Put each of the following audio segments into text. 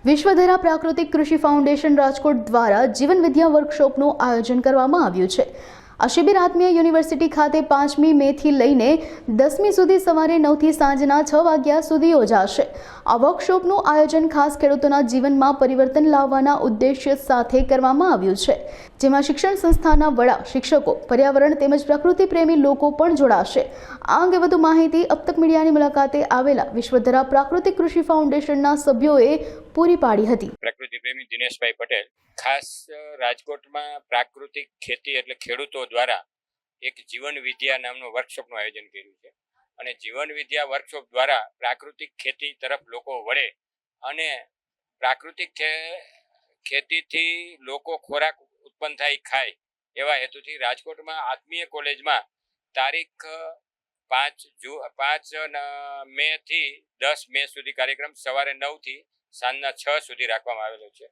વિશ્વધરા પ્રાકૃતિક કૃષિ ફાઉન્ડેશન રાજકોટ દ્વારા જીવન વિદ્યા વર્કશોપનું આયોજન કરવામાં આવ્યું છે। આ શિબિર આત્મીય યુનિવર્સિટી ખાતે 5મી મેથી લઈને 10મી સુધી સવારે 9 થી સાંજના 6 વાગ્યા સુધી યોજાશે। આ વર્કશોપનું આયોજન ખાસ ખેડૂતોના જીવનમાં પરિવર્તન લાવવાના ઉદ્દેશ્ય સાથે કરવામાં આવ્યું છે, જેમાં શિક્ષણ સંસ્થાના વડા, શિક્ષકો, પર્યાવરણ તેમજ પ્રકૃતિ પ્રેમી લોકો પણ જોડાશે। આ અંગે વધુ માહિતી અબતક મીડિયાની મુલાકાતે આવેલા વિશ્વધરા પ્રાકૃતિક કૃષિ ફાઉન્ડેશનના સભ્યોએ પૂરી પાડી હતી। પ્રકૃતિ પ્રેમી દિનેશભાઈ પટેલ ખાસ રાજકોટમાં પ્રાકૃતિક ખેતી એટલે ખેડૂતો દ્વારા એક જીવન વિદ્યા નામનું વર્કશોપનું આયોજન કર્યું છે અને જીવન વિદ્યા વર્કશોપ દ્વારા પ્રાકૃતિક ખેતી તરફ લોકો વળે અને પ્રાકૃતિક ખેતીથી લોકો ખોરાક ઉત્પન્ન થાય ખાય એવા હેતુથી રાજકોટમાં આત્મીય કોલેજમાં તારીખ 5 મે થી 10 મે સુધી કાર્યક્રમ સવારે 9 થી સાંજના 6 સુધી રાખવામાં આવેલો છે।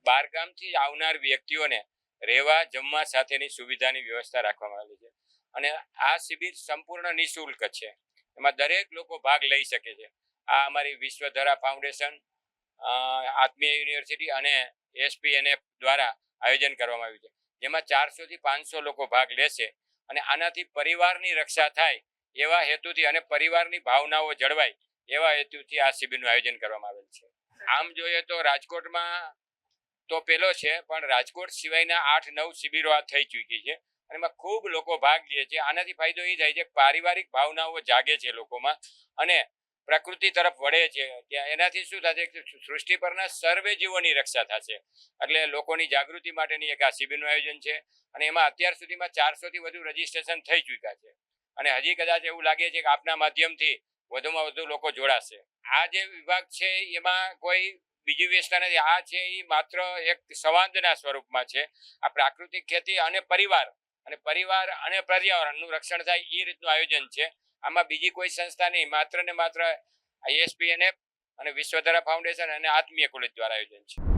બહારગામથી આવનાર વ્યક્તિઓને રહેવા જમવા સાથેની સુવિધાની વ્યવસ્થા રાખવામાં આવેલી છે અને આ શિબિર સંપૂર્ણ નિઃશુલ્ક છે। એમાં દરેક લોકો ભાગ લઈ શકે છે। આ અમારી વિશ્વધરા ફાઉન્ડેશન, આત્મીય યુનિવર્સિટી અને એસપીએનએફ દ્વારા આયોજન કરવામાં આવ્યું છે, જેમાં 400 થી 500 લોકો ભાગ લેશે અને આનાથી પરિવારની રક્ષા થાય એવા હેતુથી અને પરિવારની ભાવનાઓ જળવાય એવા હેતુથી આ શિબિરનું આયોજન કરવામાં આવેલ છે। આમ જોઈએ તો રાજકોટમાં તો પેલો છે, પણ રાજકોટ સિવાયના 8-9 શિબિરો આ થઈ ચૂકી છે અને એમાં ખૂબ લોકો ભાગ લે છે। આનાથી ફાયદો એ થાય છે કે પારિવારિક ભાવનાઓ જાગે છે લોકોમાં અને પ્રકૃતિ તરફ વળે છે। ત્યાં એનાથી શું થશે કે સૃષ્ટિ પરના સર્વે જીવોની રક્ષા થશે। એટલે લોકોની જાગૃતિ માટેની એક આ શિબિરનું આયોજન છે અને એમાં અત્યાર સુધીમાં 400 થી વધુ રજીસ્ટ્રેશન થઈ ચૂક્યા છે અને હજી કદાચ એવું લાગે છે કે આપના માધ્યમથી વધુમાં વધુ લોકો જોડાશે। આ જે વિભાગ છે એમાં કોઈ બીજી વ્યવસ્થા નથી। આ છે એ માત્ર એક સંવાદના સ્વરૂપમાં છે। આ પ્રાકૃતિક ખેતી અને પરિવાર અને પર્યાવરણનું રક્ષણ થાય એ રીતનું આયોજન છે। આમાં બીજી કોઈ સંસ્થા નહીં, માત્ર ને માત્ર એસપીએનએફ અને વિશ્વધરા ફાઉન્ડેશન અને આત્મીય કોલેજ દ્વારા આયોજન છે।